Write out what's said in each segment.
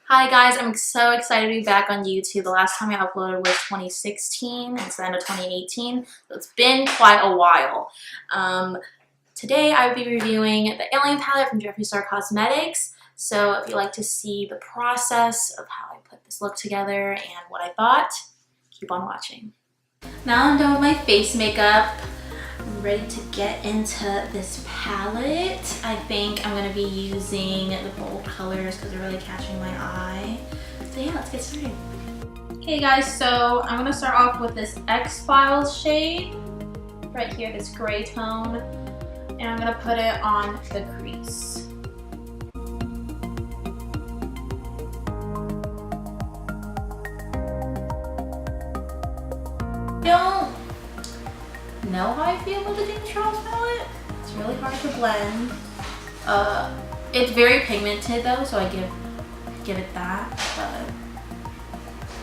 Hi guys, I'm so excited to be back on YouTube. The last time I uploaded was 2016. It's the end of 2018, so it's been quite a while. Today I will be reviewing the Alien palette from Jeffree Cosmetics. So if you'd like to see the process of how I put this look together and what I thought, keep on watching. Now I'm done with my face makeup. I'm ready to get into this palette. I think I'm going to be using the bold colors because they're really catching my eye. So yeah, let's get started. Okay guys, so I'm going to start off with this X-Files shade right here, this gray tone, and I'm going to put it on the crease. Know how I feel with the James Charles palette. It's really hard to blend. It's very pigmented though, so I give it that. But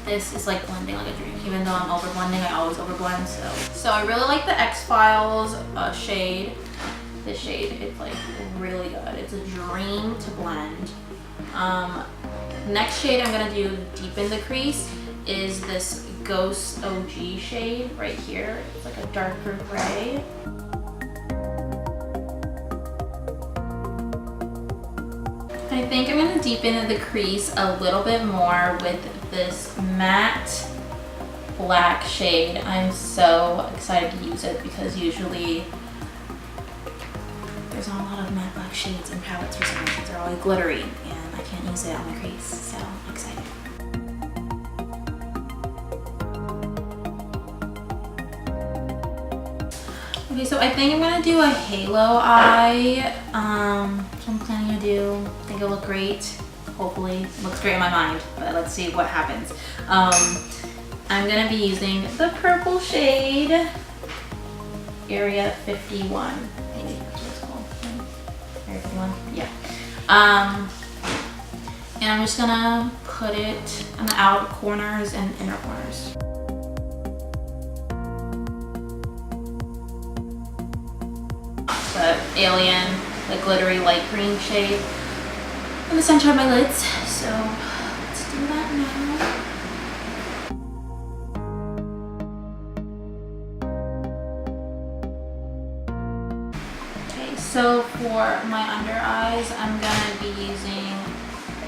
this is like blending like a dream. Even though I'm over blending, I always over blend. So I really like the X-Files shade. This shade, it's like really good. It's a dream to blend. Next shade I'm gonna do deepen the crease is this Ghost OG shade right here. It's like a darker gray. I think I'm going to deepen the crease a little bit more with this matte black shade. I'm so excited to use it because usually there's not a lot of matte black shades in palettes for some reason. They're always glittery and I can't use it on the crease, so I'm excited. Okay, so I think I'm gonna do a halo eye. So I'm planning to do. I think it'll look great. Hopefully, it looks great in my mind, but let's see what happens. I'm gonna be using the purple shade, Area 51. Maybe that's what it's called. Area 51. Yeah. And I'm just gonna put it on the outer corners and inner corners. The Alien, the glittery light green shade in the center of my lids. So let's do that now. Okay, so for my under eyes, I'm gonna be using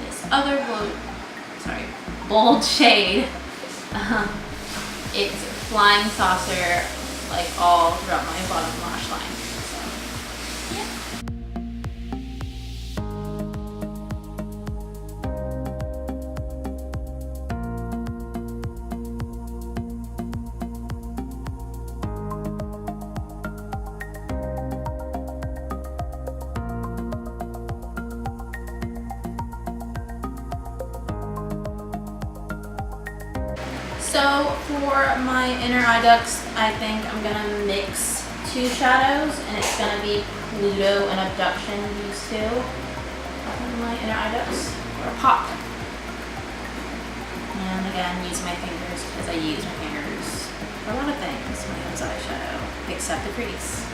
this other bold shade. It's Flying Saucer, like all throughout my bottom lash line. So for my inner eye ducts, I think I'm gonna mix two shadows, and it's gonna be Pluto and Abduction, these two. My inner eye ducts or pop. And again, use my fingers because I use my fingers for a lot of things when I use eyeshadow, except the crease.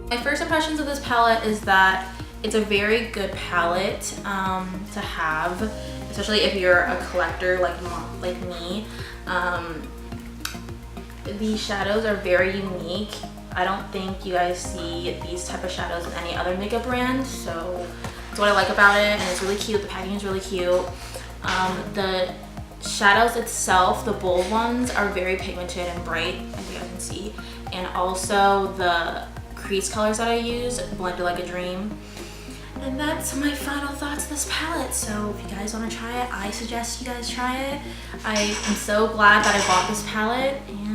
My first impressions of this palette is that it's a very good palette to have, especially if you're a collector like me. These shadows are very unique. I don't think you guys see these type of shadows in any other makeup brand, so that's what I like about it, and it's really cute. The packaging is really cute. The shadows itself, the bold ones, are very pigmented and bright, as you guys can see, and also the crease colors that I use blended like a dream. And that's my final thoughts of this palette. So if you guys want to try it, I suggest you guys try it. I am so glad that I bought this palette, and